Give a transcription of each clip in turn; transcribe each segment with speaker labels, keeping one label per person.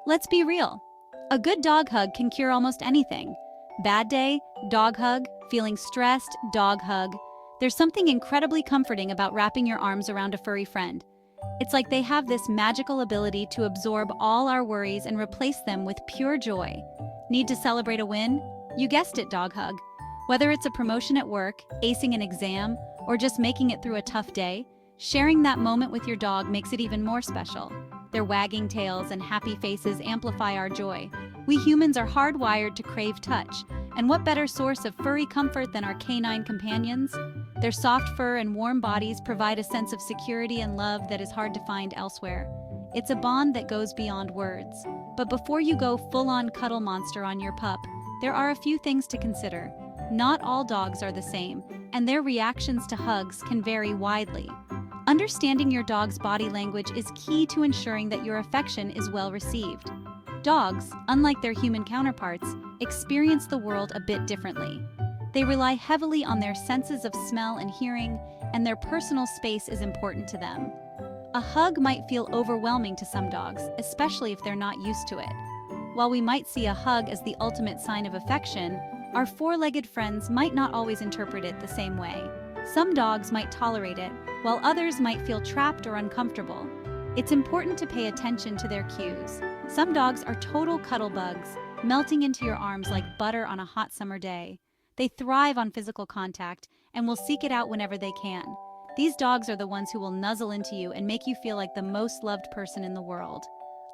Speaker 1: Let's be real. A good dog hug can cure almost anything. Bad day, dog hug. Feeling stressed, dog hug. There's something incredibly comforting about wrapping your arms around a furry friend. It's like they have this magical ability to absorb all our worries and replace them with pure joy. Need to celebrate a win? You guessed it, dog hug. Whether it's a promotion at work, acing an exam, or just making it through a tough day, sharing that moment with your dog makes it even more special. Their wagging tails and happy faces amplify our joy. We humans are hardwired to crave touch, and what better source of furry comfort than our canine companions? Their soft fur and warm bodies provide a sense of security and love that is hard to find elsewhere. It's a bond that goes beyond words. But before you go full-on cuddle monster on your pup, there are a few things to consider. Not all dogs are the same, and their reactions to hugs can vary widely. Understanding your dog's body language is key to ensuring that your affection is well received. Dogs, unlike their human counterparts, experience the world a bit differently. They rely heavily on their senses of smell and hearing, and their personal space is important to them. A hug might feel overwhelming to some dogs, especially if they're not used to it. While we might see a hug as the ultimate sign of affection, our four-legged friends might not always interpret it the same way. Some dogs might tolerate it, while others might feel trapped or uncomfortable. It's important to pay attention to their cues. Some dogs are total cuddle bugs, melting into your arms like butter on a hot summer day. They thrive on physical contact and will seek it out whenever they can. These dogs are the ones who will nuzzle into you and make you feel like the most loved person in the world.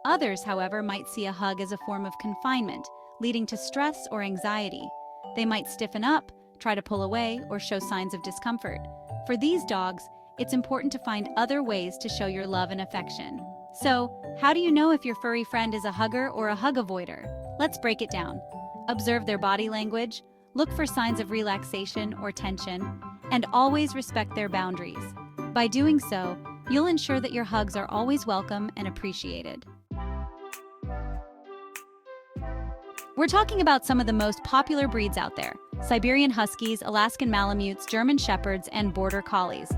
Speaker 1: Others, however, might see a hug as a form of confinement, leading to stress or anxiety. They might stiffen up, try to pull away, or show signs of discomfort. For these dogs, it's important to find other ways to show your love and affection. So, how do you know if your furry friend is a hugger or a hug avoider? Let's break it down. Observe their body language, look for signs of relaxation or tension, and always respect their boundaries. By doing so, you'll ensure that your hugs are always welcome and appreciated. We're talking about some of the most popular breeds out there: Siberian Huskies, Alaskan Malamutes, German Shepherds, and Border Collies.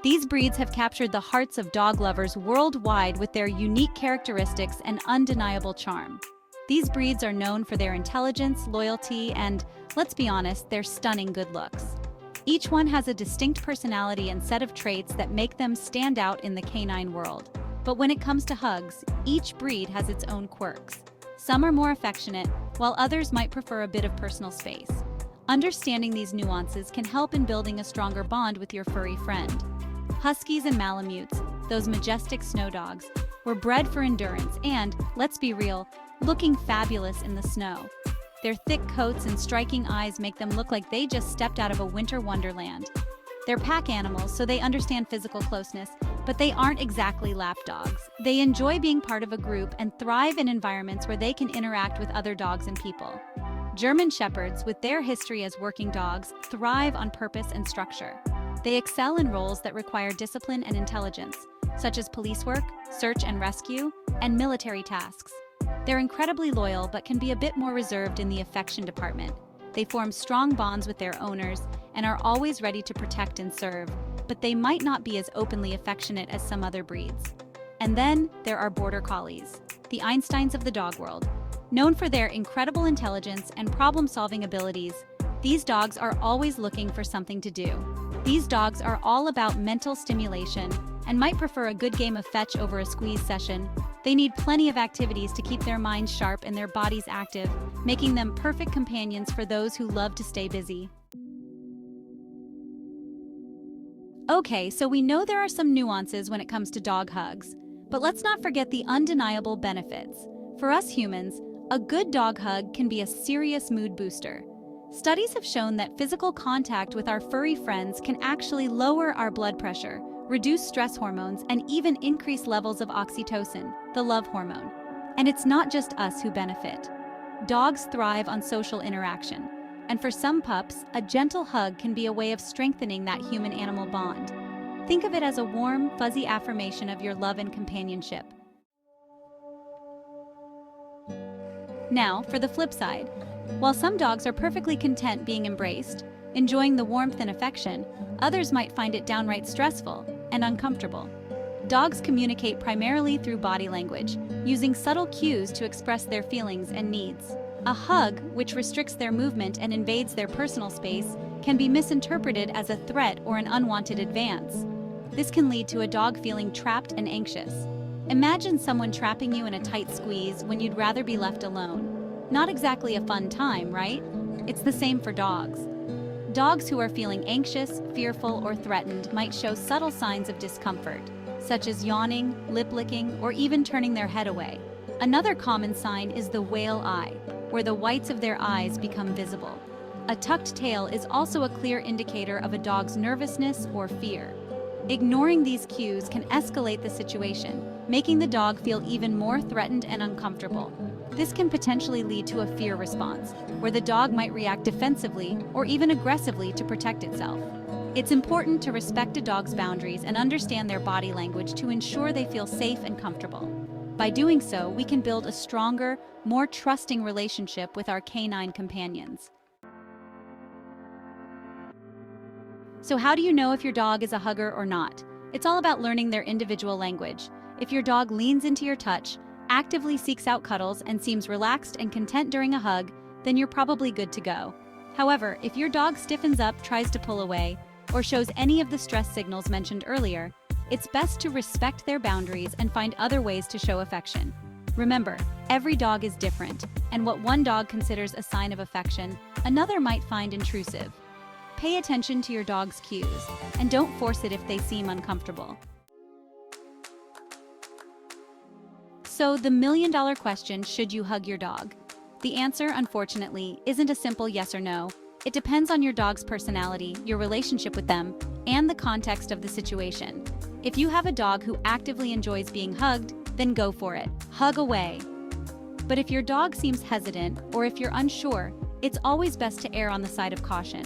Speaker 1: These breeds have captured the hearts of dog lovers worldwide with their unique characteristics and undeniable charm. These breeds are known for their intelligence, loyalty, and, let's be honest, their stunning good looks. Each one has a distinct personality and set of traits that make them stand out in the canine world. But when it comes to hugs, each breed has its own quirks. Some are more affectionate, while others might prefer a bit of personal space. Understanding these nuances can help in building a stronger bond with your furry friend. Huskies and Malamutes, those majestic snow dogs, were bred for endurance and, let's be real, looking fabulous in the snow. Their thick coats and striking eyes make them look like they just stepped out of a winter wonderland. They're pack animals, so they understand physical closeness, but they aren't exactly lap dogs. They enjoy being part of a group and thrive in environments where they can interact with other dogs and people. German Shepherds, with their history as working dogs, thrive on purpose and structure. They excel in roles that require discipline and intelligence, such as police work, search and rescue, and military tasks. They're incredibly loyal but can be a bit more reserved in the affection department. They form strong bonds with their owners and are always ready to protect and serve, but they might not be as openly affectionate as some other breeds. And then there are Border Collies, the Einsteins of the dog world. Known for their incredible intelligence and problem-solving abilities, these dogs are always looking for something to do. These dogs are all about mental stimulation and might prefer a good game of fetch over a squeeze session. They need plenty of activities to keep their minds sharp and their bodies active, making them perfect companions for those who love to stay busy. Okay, so we know there are some nuances when it comes to dog hugs, but let's not forget the undeniable benefits. For us humans, a good dog hug can be a serious mood booster. Studies have shown that physical contact with our furry friends can actually lower our blood pressure, reduce stress hormones, and even increase levels of oxytocin, the love hormone. And it's not just us who benefit. Dogs thrive on social interaction, and for some pups, a gentle hug can be a way of strengthening that human-animal bond. Think of it as a warm, fuzzy affirmation of your love and companionship. Now, for the flip side. While some dogs are perfectly content being embraced, enjoying the warmth and affection, others might find it downright stressful and uncomfortable. Dogs communicate primarily through body language, using subtle cues to express their feelings and needs. A hug, which restricts their movement and invades their personal space, can be misinterpreted as a threat or an unwanted advance. This can lead to a dog feeling trapped and anxious. Imagine someone trapping you in a tight squeeze when you'd rather be left alone. Not exactly a fun time, right? It's the same for dogs. Dogs who are feeling anxious, fearful, or threatened might show subtle signs of discomfort, such as yawning, lip licking, or even turning their head away. Another common sign is the whale eye, where the whites of their eyes become visible. A tucked tail is also a clear indicator of a dog's nervousness or fear. Ignoring these cues can escalate the situation, making the dog feel even more threatened and uncomfortable. This can potentially lead to a fear response, where the dog might react defensively or even aggressively to protect itself. It's important to respect a dog's boundaries and understand their body language to ensure they feel safe and comfortable. By doing so, we can build a stronger, more trusting relationship with our canine companions. So how do you know if your dog is a hugger or not? It's all about learning their individual language. If your dog leans into your touch, actively seeks out cuddles, and seems relaxed and content during a hug, then you're probably good to go. However, if your dog stiffens up, tries to pull away, or shows any of the stress signals mentioned earlier, it's best to respect their boundaries and find other ways to show affection. Remember, every dog is different, and what one dog considers a sign of affection, another might find intrusive. Pay attention to your dog's cues, and don't force it if they seem uncomfortable. So, the million-dollar question, should you hug your dog? The answer, unfortunately, isn't a simple yes or no. It depends on your dog's personality, your relationship with them, and the context of the situation. If you have a dog who actively enjoys being hugged, then go for it. Hug away. But if your dog seems hesitant, or if you're unsure, it's always best to err on the side of caution.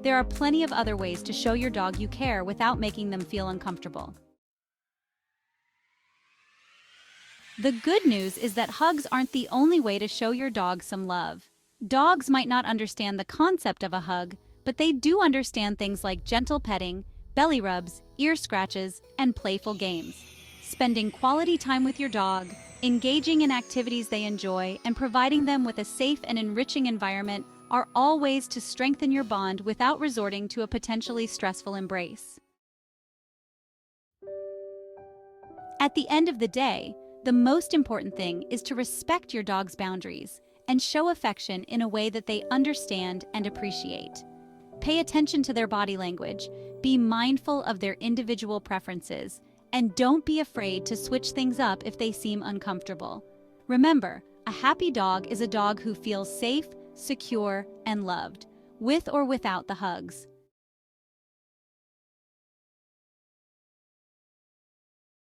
Speaker 1: There are plenty of other ways to show your dog you care without making them feel uncomfortable. The good news is that hugs aren't the only way to show your dog some love. Dogs might not understand the concept of a hug, but they do understand things like gentle petting, belly rubs, ear scratches, and playful games. Spending quality time with your dog, engaging in activities they enjoy, and providing them with a safe and enriching environment are all ways to strengthen your bond without resorting to a potentially stressful embrace. At the end of the day, the most important thing is to respect your dog's boundaries and show affection in a way that they understand and appreciate. Pay attention to their body language, be mindful of their individual preferences, and don't be afraid to switch things up if they seem uncomfortable. Remember, a happy dog is a dog who feels safe, secure, and loved, with or without the hugs.